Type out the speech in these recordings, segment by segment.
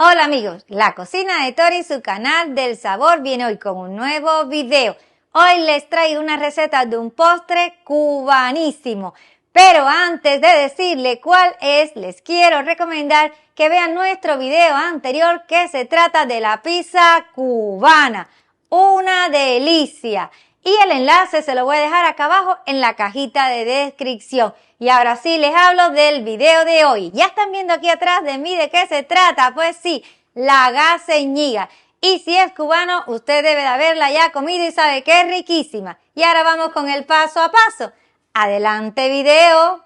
Hola amigos, la cocina de Tori, su canal del sabor, viene hoy con un nuevo video. Hoy les traigo una receta de un postre cubanísimo. Pero antes de decirle cuál es, les quiero recomendar que vean nuestro video anterior que se trata de la pizza cubana. Una delicia. Y el enlace se lo voy a dejar acá abajo en la cajita de descripción. Y ahora sí les hablo del video de hoy. Ya están viendo aquí atrás de mí de qué se trata. Pues sí, la gaseñiga. Y si es cubano, usted debe de haberla ya comido y sabe que es riquísima. Y ahora vamos con el paso a paso. ¡Adelante video!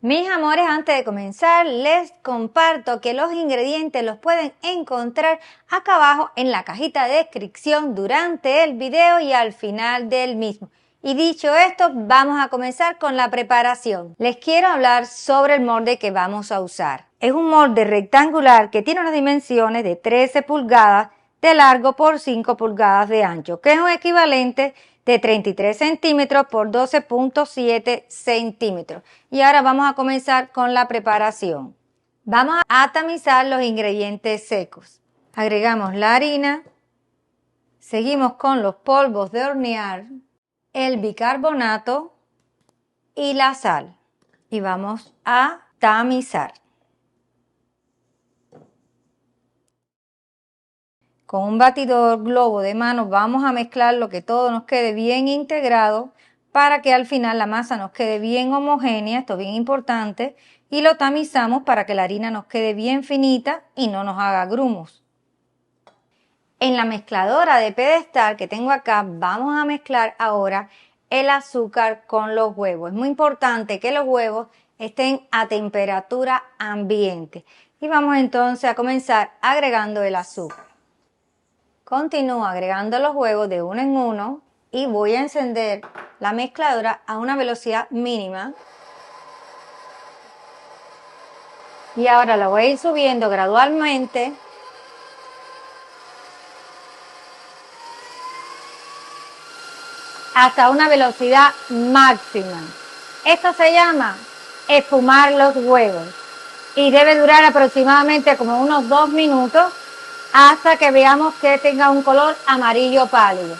Mis amores, antes de comenzar, les comparto que los ingredientes los pueden encontrar acá abajo en la cajita de descripción durante el video y al final del mismo. Y dicho esto, vamos a comenzar con la preparación. Les quiero hablar sobre el molde que vamos a usar. Es un molde rectangular que tiene unas dimensiones de 13 pulgadas de largo por 5 pulgadas de ancho, que es un equivalente de 33 centímetros por 12.7 centímetros. Y ahora vamos a comenzar con la preparación. Vamos a tamizar los ingredientes secos. Agregamos la harina, seguimos con los polvos de hornear, el bicarbonato y la sal. Y vamos a tamizar. Con un batidor globo de mano vamos a mezclarlo que todo nos quede bien integrado para que al final la masa nos quede bien homogénea, esto es bien importante, y lo tamizamos para que la harina nos quede bien finita y no nos haga grumos. En la mezcladora de pedestal que tengo acá vamos a mezclar ahora el azúcar con los huevos. Es muy importante que los huevos estén a temperatura ambiente. Y vamos entonces a comenzar agregando el azúcar. Continúo agregando los huevos de uno en uno y voy a encender la mezcladora a una velocidad mínima. Y ahora la voy a ir subiendo gradualmente hasta una velocidad máxima. Esto se llama espumar los huevos y debe durar aproximadamente como unos 2 minutos hasta que veamos que tenga un color amarillo pálido.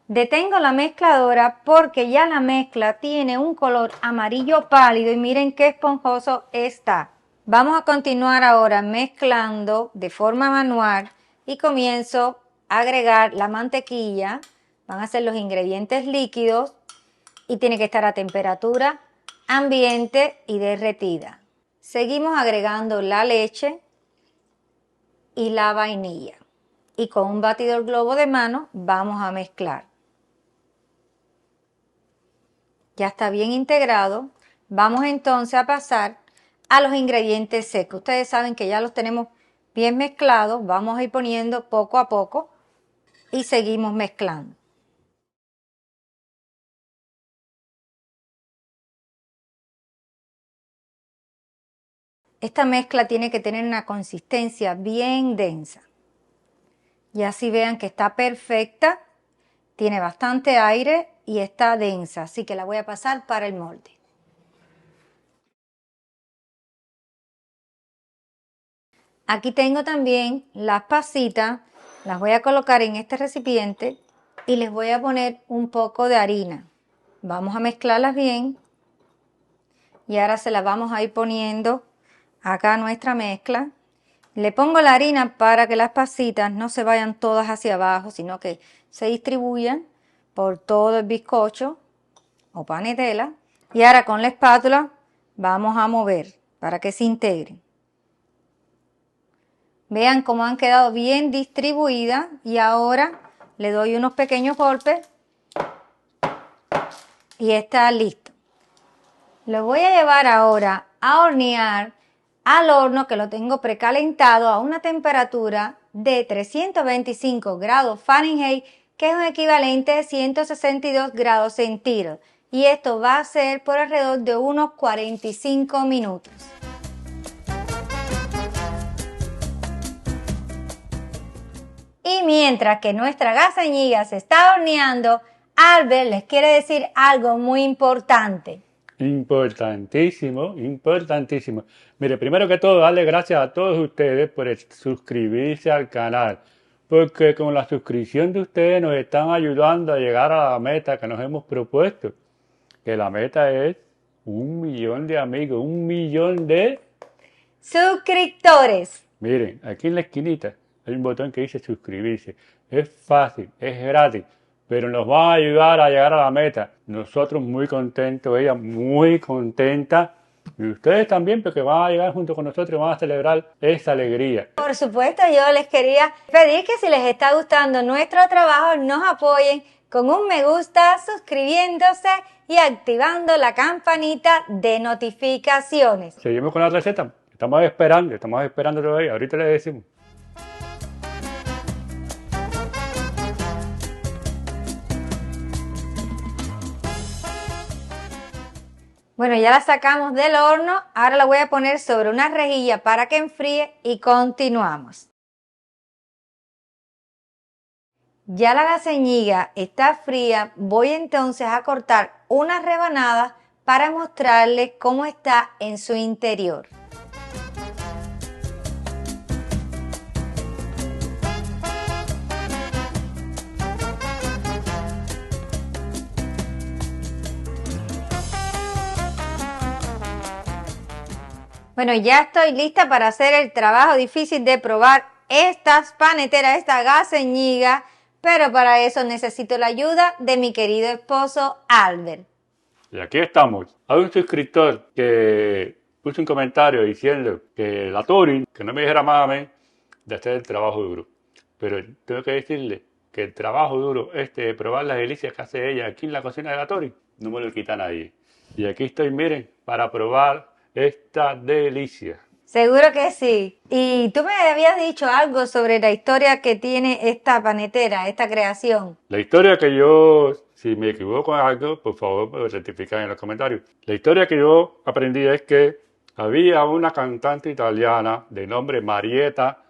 Detengo la mezcladora porque ya la mezcla tiene un color amarillo pálido y miren qué esponjoso está. Vamos a continuar ahora mezclando de forma manual y comienzo a agregar la mantequilla. Van a ser los ingredientes líquidos y tiene que estar a temperatura ambiente y derretida. Seguimos agregando la leche y la vainilla. Y con un batidor globo de mano vamos a mezclar. Ya está bien integrado. Vamos entonces a pasar a los ingredientes secos. Ustedes saben que ya los tenemos bien mezclados. Vamos a ir poniendo poco a poco y seguimos mezclando. Esta mezcla tiene que tener una consistencia bien densa. Y así vean que está perfecta, tiene bastante aire y está densa, así que la voy a pasar para el molde. Aquí tengo también las pasitas, las voy a colocar en este recipiente y les voy a poner un poco de harina. Vamos a mezclarlas bien y ahora se las vamos a ir poniendo acá a nuestra mezcla. Le pongo la harina para que las pasitas no se vayan todas hacia abajo, sino que se distribuyan por todo el bizcocho o panetela. Y ahora con la espátula vamos a mover para que se integren. Vean cómo han quedado bien distribuidas y ahora le doy unos pequeños golpes y está listo. Lo voy a llevar ahora a hornear al horno que lo tengo precalentado a una temperatura de 325 grados Fahrenheit, que es un equivalente de 162 grados centígrados. Y esto va a ser por alrededor de unos 45 minutos. Y mientras que nuestra gaseñiga se está horneando, Albert les quiere decir algo muy importante. Importantísimo, importantísimo. Mire, primero que todo, darle gracias a todos ustedes por suscribirse al canal, porque con la suscripción de ustedes nos están ayudando a llegar a la meta que nos hemos propuesto, que la meta es 1.000.000 de amigos, 1.000.000 de suscriptores. Miren, aquí en la esquinita hay un botón que dice suscribirse. Es fácil, es gratis, pero nos va a ayudar a llegar a la meta. Nosotros muy contentos, ella muy contenta. Y ustedes también, porque van a llegar junto con nosotros y van a celebrar esa alegría. Por supuesto, yo les quería pedir que si les está gustando nuestro trabajo, nos apoyen con un me gusta, suscribiéndose y activando la campanita de notificaciones. Seguimos con la receta. Estamos esperando todavía. Ahorita les decimos. Bueno, ya la sacamos del horno, ahora la voy a poner sobre una rejilla para que enfríe y continuamos. Ya la gaseñiga está fría, voy entonces a cortar unas rebanadas para mostrarles cómo está en su interior. Bueno, ya estoy lista para hacer el trabajo difícil de probar estas paneteras, esta gaseñiga, pero para eso necesito la ayuda de mi querido esposo Albert. Y aquí estamos. Hay un suscriptor que puso un comentario diciendo que la Tori, que no me dijera más a mí de hacer el trabajo duro. Pero tengo que decirle que el trabajo duro de probar las delicias que hace ella aquí en la cocina de la Tori, no me lo quita nadie. Y aquí estoy, miren, para probar esta delicia. Seguro que sí. Y tú me habías dicho algo sobre la historia que tiene esta panetera, esta creación. La historia que yo, si me equivoco en algo, por favor, me lo rectifican en los comentarios. La historia que yo aprendí es que había una cantante italiana de nombre Marietta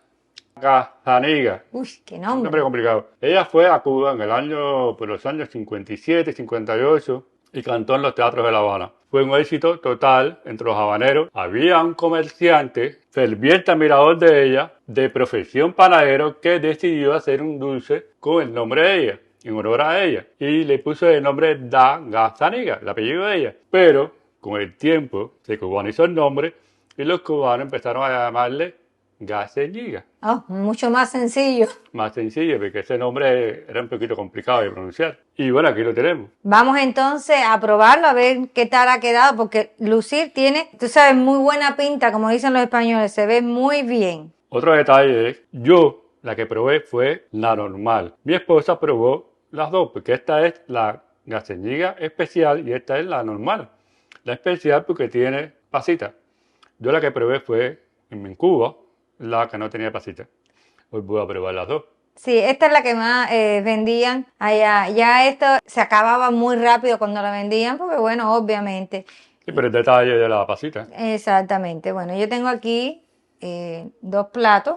Gazzaniga. Uy, qué Un nombre. nombre complicado. Ella fue a Cuba en por los años 57, 58 y cantó en los teatros de La Habana. Fue un éxito total entre los habaneros. Había un comerciante, ferviente admirador de ella, de profesión panadero, que decidió hacer un dulce con el nombre de ella, en honor a ella. Y le puso el nombre Da Gazzaniga, el apellido de ella. Pero con el tiempo se cubanizó el nombre y los cubanos empezaron a llamarle gaseñiga. Oh, mucho más sencillo. Más sencillo, porque ese nombre era un poquito complicado de pronunciar. Y bueno, aquí lo tenemos. Vamos entonces a probarlo, a ver qué tal ha quedado, porque lucir tiene, tú sabes, muy buena pinta, como dicen los españoles, se ve muy bien. Otro detalle es, yo la que probé fue la normal. Mi esposa probó las dos, porque esta es la gaseñiga especial y esta es la normal. La especial porque tiene pasita. Yo la que probé fue en Cuba, la que no tenía pasita. Hoy voy a probar las dos. Sí, esta es la que más vendían allá. Ya esto se acababa muy rápido cuando la vendían, porque bueno, obviamente. Sí, pero el detalle de la pasita. Exactamente. Bueno, yo tengo aquí 2 platos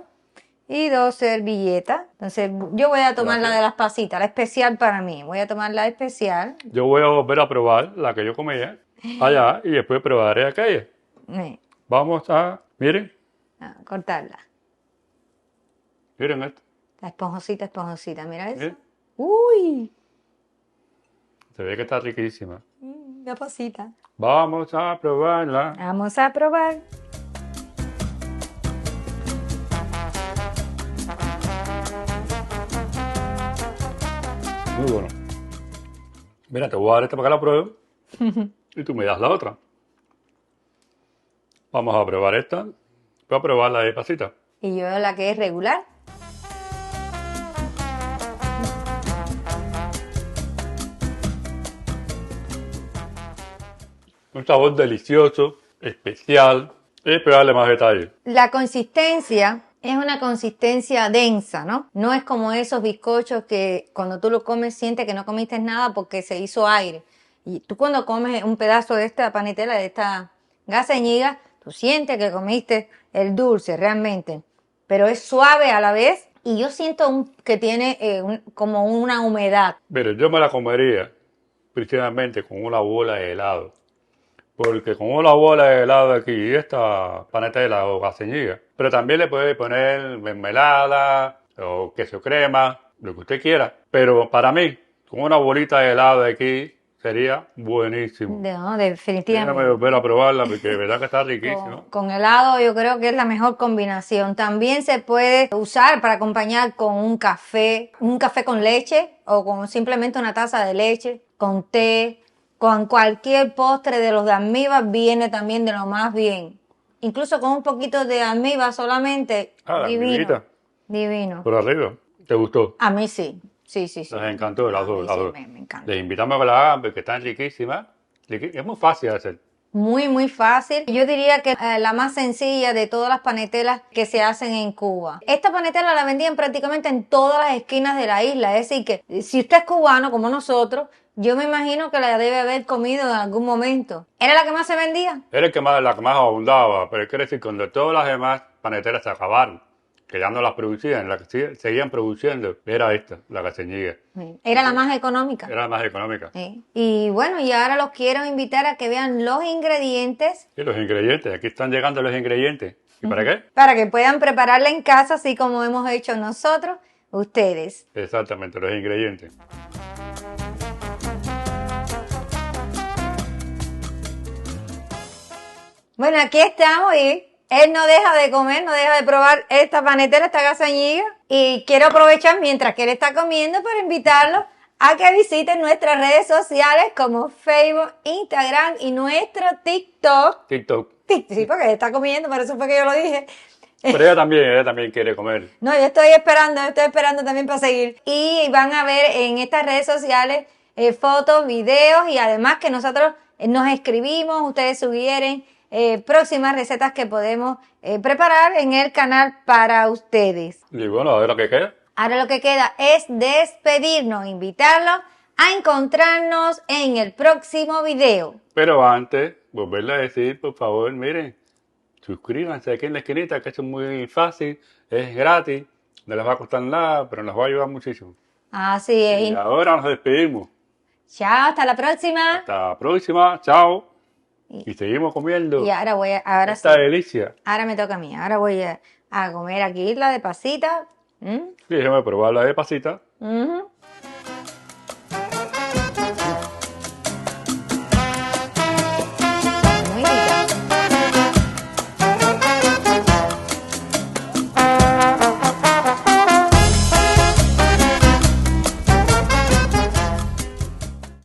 y 2 servilletas. Entonces, yo voy a tomar la de las pasitas, la especial para mí. Voy a tomar la especial. Yo voy a volver a probar la que yo comía allá y después probaré aquella. Vamos a, miren, cortarla. Miren esto. La esponjosita, mira eso. Miren. Uy, Se ve que está riquísima. la pasita. Vamos a probarla. Vamos a probar. Muy bueno. Mira, te voy a dar esta para que la pruebe y tú me das la otra. Vamos a probar esta. Voy a probar la de pasita. Y yo la que es regular. Un sabor delicioso, especial. Espero darle más detalles. La consistencia es una consistencia densa, ¿no? No es como esos bizcochos que cuando tú lo comes sientes que no comiste nada porque se hizo aire. Y tú cuando comes un pedazo de esta panetela, de esta gaseñiga, tú sientes que comiste el dulce realmente. Pero es suave a la vez y yo siento que tiene como una humedad. Mire, yo me la comería principalmente con una bola de helado. Porque con una bola de helado aquí y esta panetela o gaseñilla. Pero también le puede poner mermelada o queso crema, lo que usted quiera. Pero para mí, con una bolita de helado de aquí sería buenísimo. No, Déjame definitivamente. volver a probarla porque de verdad que está riquísimo. Con helado yo creo que es la mejor combinación. También se puede usar para acompañar con un café con leche o con simplemente una taza de leche, con té, con cualquier postre de los de almíbar viene también de lo más bien. Incluso con un poquito de almíbar solamente, Ah, la divino, almibita divino. por arriba. ¿Te gustó? A mí sí, sí, sí, sí. Les encantó, las A dos, mí las sí, dos. me encanta. Les invitamos a que la hagan porque están riquísimas. Es muy fácil de hacer. Muy, muy fácil. Yo diría que la más sencilla de todas las panetelas que se hacen en Cuba. Esta panetela la vendían prácticamente en todas las esquinas de la isla. Es decir, que si usted es cubano como nosotros, yo me imagino que la debe haber comido en algún momento. ¿Era la que más se vendía? Era la que más abundaba, pero quiere decir que cuando todas las demás paneteras se acabaron, que ya no las producían, las que seguían produciendo, era esta, la gaseñilla. Sí. Era la más económica. Era la más económica. Sí. Y bueno, y ahora los quiero invitar a que vean los ingredientes Y los ingredientes, aquí están llegando los ingredientes. ¿Y para qué? para que puedan prepararla en casa, así como hemos hecho nosotros, ustedes. Exactamente, los ingredientes. Bueno, aquí estamos y él no deja de comer, no deja de probar esta panetera, esta gaseñilla. Y quiero aprovechar mientras que él está comiendo para invitarlo a que visiten nuestras redes sociales como Facebook, Instagram y nuestro TikTok. TikTok. Sí, porque él está comiendo, por eso fue que yo lo dije. Pero ella también quiere comer. No, yo estoy esperando también para seguir. Y van a ver en estas redes sociales fotos, videos y además que nosotros nos escribimos, ustedes sugieren próximas recetas que podemos preparar en el canal para ustedes. Y bueno, a ver lo que queda. Ahora lo que queda es despedirnos, invitarlos a encontrarnos en el próximo video. Pero antes, volverle a decir, por favor, miren, suscríbanse aquí en la esquinita, que esto es muy fácil, es gratis, no les va a costar nada, pero nos va a ayudar muchísimo. Así es. Y ahora nos despedimos. Chao, hasta la próxima. Hasta la próxima, chao. Y seguimos comiendo. Y ahora esta sí. delicia. Ahora me toca a mí. Ahora voy a comer aquí la de pasita. Sí, déjame probar la de pasita. Ujú.